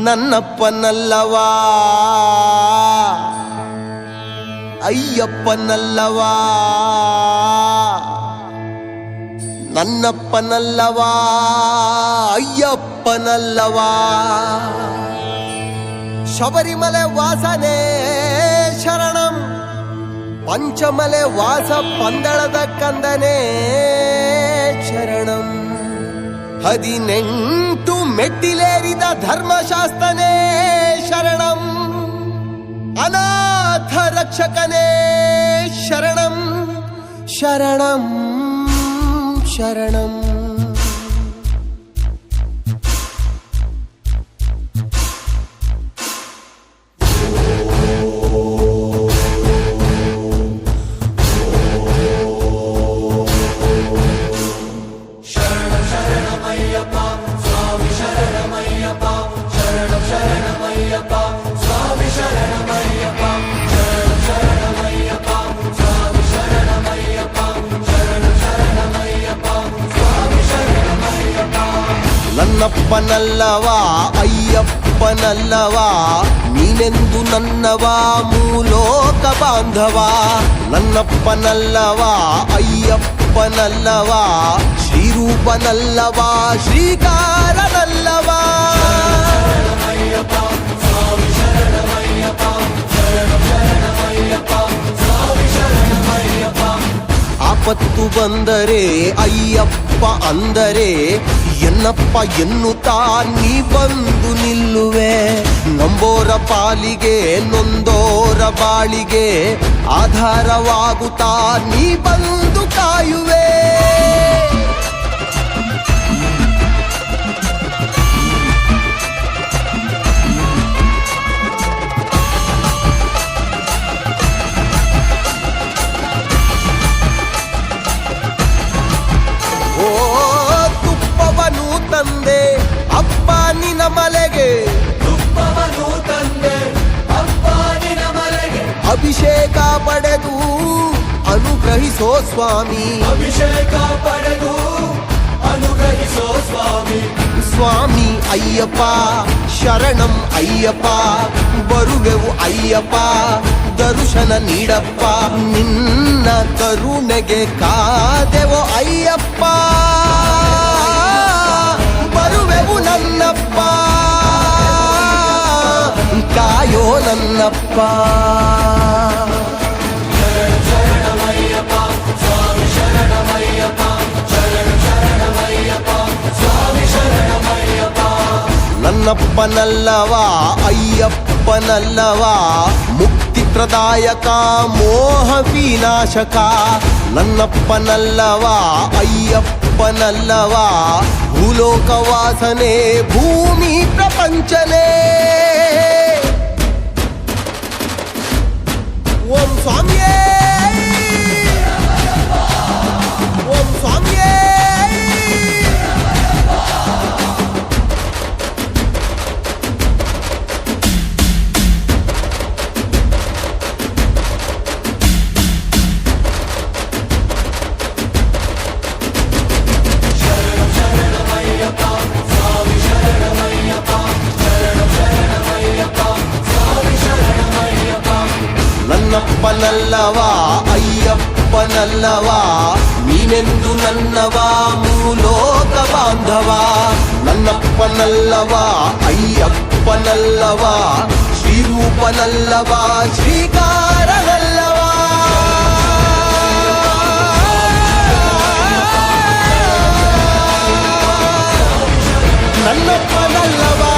ನನ್ನಪ್ಪನಲ್ಲವಾ ಅಯ್ಯಪ್ಪನಲ್ಲವಾ ನನ್ನಪ್ಪನಲ್ಲವಾ ಅಯ್ಯಪ್ಪನಲ್ಲವಾ ಶಬರಿಮಲೆ ವಾಸನೆ ಶರಣಂ ಪಂಚಮಲೆ ವಾಸ ಪಂದಳದ ಕಂದನೆ ಶರಣಂ 18 ಮೆಟ್ಟಿಲೇರಿದ ಧರ್ಮಶಾಸ್ತ್ರನೇ ಶರಣಂ ಅನಾಥ ರಕ್ಷಕನೇ ಶರಣಂ ಶರಣಂ ಶರಣಂ ನನ್ನಪ್ಪನಲ್ಲವಾ ಅಯ್ಯಪ್ಪನಲ್ಲವಾ ನೀನೆಂದು ನನ್ನವಾ ಮೂಲೋಕ ಬಾಂಧವ ನನ್ನಪ್ಪನಲ್ಲವಾ ಅಯ್ಯಪ್ಪನಲ್ಲವಾ ಶ್ರೀರೂಪನಲ್ಲವಾ ಶ್ರೀಕಾರನಲ್ಲವಾ ಆಪತ್ತು ಬಂದರೆ ಅಯ್ಯಪ್ಪ ಅಂದರೆ ಎನ್ನಪ್ಪ ಎನ್ನುತ್ತಾ ನೀ ಬಂದು ನಿಲ್ಲುವೆ ನಂಬೋರ ಪಾಲಿಗೆ ನೊಂದೋರ ಬಾಳಿಗೆ ಆಧಾರವಾಗುತ್ತಾ ನೀ ಬಂದು ಕಾಯುವೆ ತಂದೆ ಅಪ್ಪ ನಿನ ಮಲೆಗೆ ತುಪ್ಪವನು ತಂದೆ ಅಪ್ಪ ನಿನ ಮಲೆಗೆ ಅಭಿಷೇಕ ಪಡೆದು ಅನುಗ್ರಹಿಸೋ ಸ್ವಾಮಿ ಅಭಿಷೇಕ ಪಡೆದು ಅನುಗ್ರಹಿಸೋ ಸ್ವಾಮಿ ಸ್ವಾಮಿ ಅಯ್ಯಪ್ಪ ಶರಣಂ ಅಯ್ಯಪ್ಪ ಬರುವೆವು ಅಯ್ಯಪ್ಪ ದರ್ಶನ ನೀಡಪ್ಪ ನಿನ್ನ ಕರುಣೆಗೆ ಕಾದೆವೋ ಅಯ್ಯಪ್ಪ ಬರುವೆವು ನನ್ನಪ್ಪ ಕಾಯೋ ನನ್ನಪ್ಪ ನನ್ನಪ್ಪನಲ್ಲವಾ ಅಯ್ಯಪ್ಪನಲ್ಲವಾ ಮುಕ್ತಿ ಪ್ರದಾಯಕ ಮೋಹ ವಿನಾಶಕ ನನ್ನಪ್ಪನಲ್ಲವಾ ಅಯ್ಯಪ್ಪನಲ್ಲವಾ ಭೂಲೋಕ ವಾಸನೆ ಭೂಮಿ ಪ್ರಪಂಚನೇ ಓಂ ಸ್ವಾಮಿಯೇ ಓಂ ಸ್ವಾಮಿಯೇ ನನ್ನಪ್ಪನಲ್ಲವಾ ಅಯ್ಯಪ್ಪನಲ್ಲವಾ ನೀನೆಂದು ನನ್ನವಾ ಮೂಲೋಕ ಬಾಂಧವ ನನ್ನಪ್ಪನಲ್ಲವಾ ಅಯ್ಯಪ್ಪನಲ್ಲವಾ ಶ್ರೀರೂಪನಲ್ಲವಾ ಶ್ರೀಕಾರನಲ್ಲವಾ ನನ್ನಪ್ಪನಲ್ಲವಾ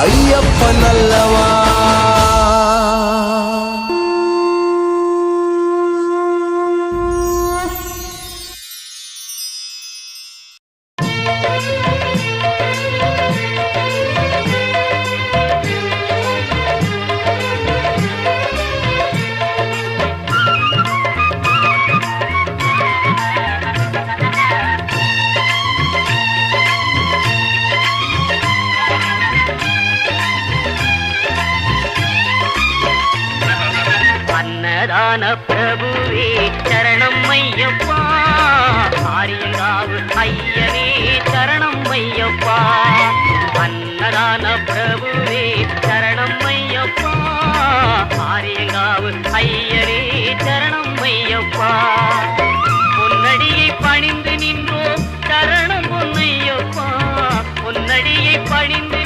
ಅಯ್ಯಪ್ಪನಲ್ಲವಾ ಪ್ರಭುವೇ ಶರಣಮ್ಮಯ್ಯಪ್ಪ ஆரியங்காவு ஐயனே சரணம் ஐயப்பா, அன்னதான பிரபுவே சரணம் ஐயப்பா, ஆரியங்காவு ஐயனே சரணம் ஐயப்பா. பொன்னடியை பணிந்து நின்றோம் சரணம் பொன்னையப்பா, பொன்னடியை பணிந்து